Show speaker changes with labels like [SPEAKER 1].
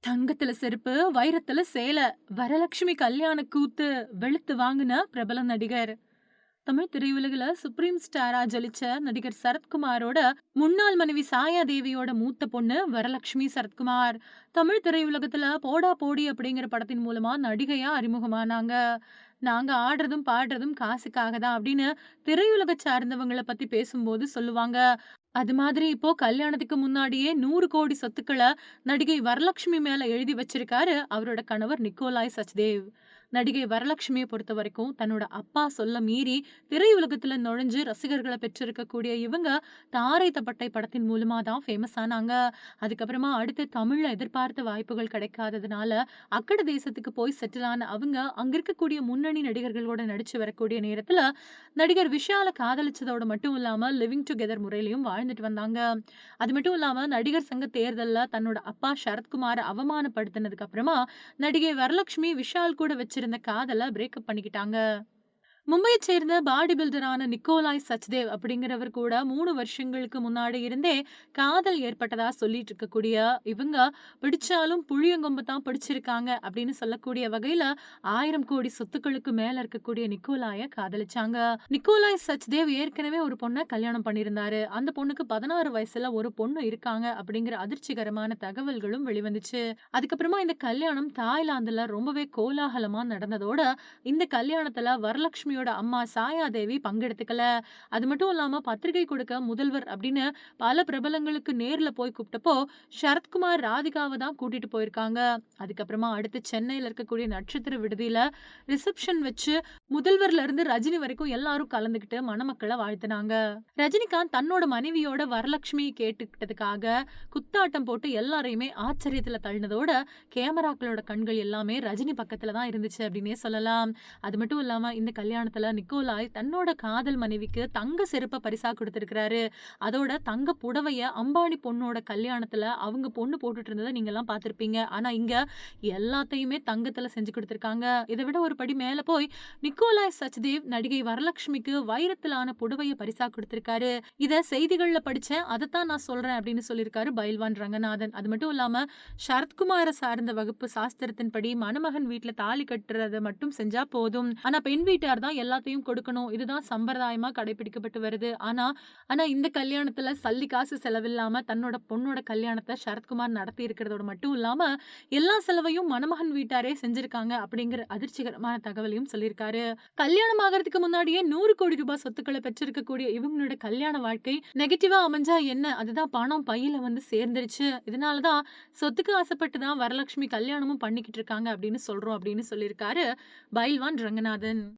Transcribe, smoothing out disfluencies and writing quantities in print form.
[SPEAKER 1] தங்கத்துல செருப்பு, வைரத்துல சேல. வரலட்சுமி கல்யாண கூத்து வெளுத்து வாங்குன பிரபல நடிகர். தமிழ் திரையுலகுல சுப்ரீம் ஸ்டாரா ஜொலிச்ச நடிகர் சரத்குமாரோட முன்னாள் மனைவி சாயா தேவியோட மூத்த பொண்ணு வரலட்சுமி சரத்குமார். தமிழ் திரையுலகத்துல போடா போடி அப்படிங்கிற படத்தின் மூலமா நடிகையா அறிமுகமானாங்க. நாங்க ஆடுறதும் பாடுறதும் காசுக்காக தான் அப்படின்னு திரையுலக சார்ந்தவங்கள பத்தி பேசும்போது சொல்லுவாங்க. அது மாதிரி இப்போ கல்யாணத்துக்கு முன்னாடியே 100 கோடி சொத்துக்கள நடிகை வரலட்சுமி மேல எழுதி வச்சிருக்காரு அவரோட கணவர் நிக்கோலாய் சச்தேவ். நடிகை வரலட்சுமிய பொறுத்தவரைக்கும் தன்னோட அப்பா சொல்ல மீறி திரையுலகத்துல நுழைஞ்சு ரசிகர்கள பெற்றிருக்கக்கூடிய இவங்க தாரை தப்பட்டை படத்தின் மூலமா தான் ஃபேமஸ் ஆனாங்க. அதுக்கப்புறமா அடுத்து தமிழ்ல எதிர்பார்த்த வாய்ப்புகள் கிடைக்காததுனால அக்கட தேசத்துக்கு போய் செட்டில் ஆன அவங்க அங்க இருக்கக்கூடிய முன்னணி நடிகர்களோட நடிச்சு வரக்கூடிய நேரத்துல நடிகர் விஷால காதலிச்சதோட மட்டும் இல்லாம லிவிங் டுகெதர் முறையிலயும் வாழ்ந்துட்டு வந்தாங்க. அது மட்டும் இல்லாம நடிகர் சங்க தேர்தல்ல தன்னோட அப்பா சரத்குமார அவமானப்படுத்தினதுக்கு அப்புறமா நடிகை வரலட்சுமி விஷால் கூட வச்சிருந்த காதல பிரேக்கப் பண்ணிக்கிட்டாங்க. மும்பையைச் சேர்ந்த பாடி பில்டரான நிக்கோலாய் சச்தேவ் அப்படிங்கிறவர் கூட 3 வருஷங்களுக்கு முன்னாடி இருந்தே காதல் ஏற்பட்டதா சொல்லிட்டு இருக்கக்கூடிய இவங்க பிடிச்சாலும் புளியங்கொம்பு தான் பிடிச்சிருக்காங்க அப்படின்னு சொல்லக்கூடிய வகையில 1000 கோடி சொத்துக்களுக்கு மேல இருக்கக்கூடிய நிக்கோலாய காதலிச்சாங்க. நிக்கோலாய் சச்தேவ் ஏற்கனவே ஒரு பொண்ணை கல்யாணம் பண்ணியிருந்தாரு. அந்த பொண்ணுக்கு 16 வயசுல ஒரு பொண்ணு இருக்காங்க அப்படிங்கிற அதிர்ச்சிகரமான தகவல்களும் வெளிவந்துச்சு. அதுக்கப்புறமா இந்த கல்யாணம் தாய்லாந்துல ரொம்பவே கோலாகலமா நடந்ததோட இந்த கல்யாணத்துல வரலட்சுமியோட அம்மா சாயாதேவி பங்கெடுத்துக்கல. அது மட்டும் இல்லாம பத்திரிகை கொடுக்க முதல்வர் அப்படின்னு பல பிரபலங்களுக்கு நேர்ல போய் கூப்பிட்டப்போ சரத்குமார் ராதிகாவை தான் கூட்டிட்டு போயிருக்காங்க. அதுக்கப்புறமா அடுத்து சென்னையில இருக்கக்கூடிய நட்சத்திர விடுதியில ரிசப்ஷன் வச்சு முதல்வர்ல இருந்து ரஜினி வரைக்கும் எல்லாரும் கலந்துகிட்டு மணமக்களை வாழ்த்துனாங்க. ரஜினிகாந்த் தன்னோட மனைவியோட வரலட்சுமி கேட்டுக்கிட்டதுக்காக குத்தாட்டம் போட்டு எல்லாரையுமே ஆச்சரியத்துல தள்ளினதோட கேமராக்களோட கண்கள் எல்லாமே ரஜினி பக்கத்துல தான் இருந்துச்சு அப்படின்னே சொல்லலாம். அது மட்டும் இல்லாம இந்த கல்யாணத்துல நிக்கோலாய் தன்னோட காதல் மனைவிக்கு தங்க செருப்ப பரிசா கொடுத்திருக்கிறாரு. அதோட தங்க புடவைய அம்பானி பொண்ணோட கல்யாணத்துல அவங்க பொண்ணு போட்டுட்டு இருந்ததை நீங்க எல்லாம் பார்த்திருப்பீங்க. ஆனா இங்க எல்லாத்தையுமே தங்கத்துல செஞ்சு கொடுத்திருக்காங்க. இதை விட ஒரு படி மேல போய் நிக்கோலாய் சச்தேவ் நடிகை வரலட்சுமிக்கு வைரத்திலான புடவைய பரிசா கொடுத்திருக்காரு. இத செய்திகள்ல படிச்சேன், அதைத்தான் நான் சொல்றேன் அப்படின்னு சொல்லியிருக்காரு பைல்வான் ரங்கநாதன். அது மட்டும் இல்லாம சரத்குமார சார்ந்த வகுப்பு சாஸ்திரத்தின்படி மணமகன் வீட்டுல தாலி கட்டுறத மட்டும் செஞ்சா போதும். ஆனா பெண் வீட்டார் தான் எல்லாத்தையும் கொடுக்கணும். இதுதான் சம்பிரதாயமா கடைபிடிக்கப்பட்டு வருது. ஆனா ஆனா இந்த கல்யாணத்துல சல்லி காசு செலவில்லாம தன்னோட பொண்ணோட கல்யாணத்தை சரத்குமார் நடத்தி இருக்கிறதோட மட்டும் இல்லாம எல்லா செலவையும் மணமகன் வீட்டாரே செஞ்சிருக்காங்க அப்படிங்கிற அதிர்ச்சிகரமான தகவலையும் சொல்லியிருக்காரு. கல்யாணம் ஆகிறதுக்கு முன்னாடியே 100 கோடி ரூபாய் சொத்துக்களை பெற்றிருக்கக்கூடிய இவங்களோட கல்யாண வாழ்க்கை நெகட்டிவா அமைஞ்சா என்ன, அதுதான் பணம் பையில வந்து சேர்ந்துருச்சு. இதனாலதான் சொத்துக்கு ஆசைப்பட்டு தான் வரலட்சுமி கல்யாணமும் பண்ணிக்கிட்டு இருக்காங்க அப்படின்னு சொல்றோம் அப்படின்னு சொல்லியிருக்காரு பைல்வான் ரங்கநாதன்.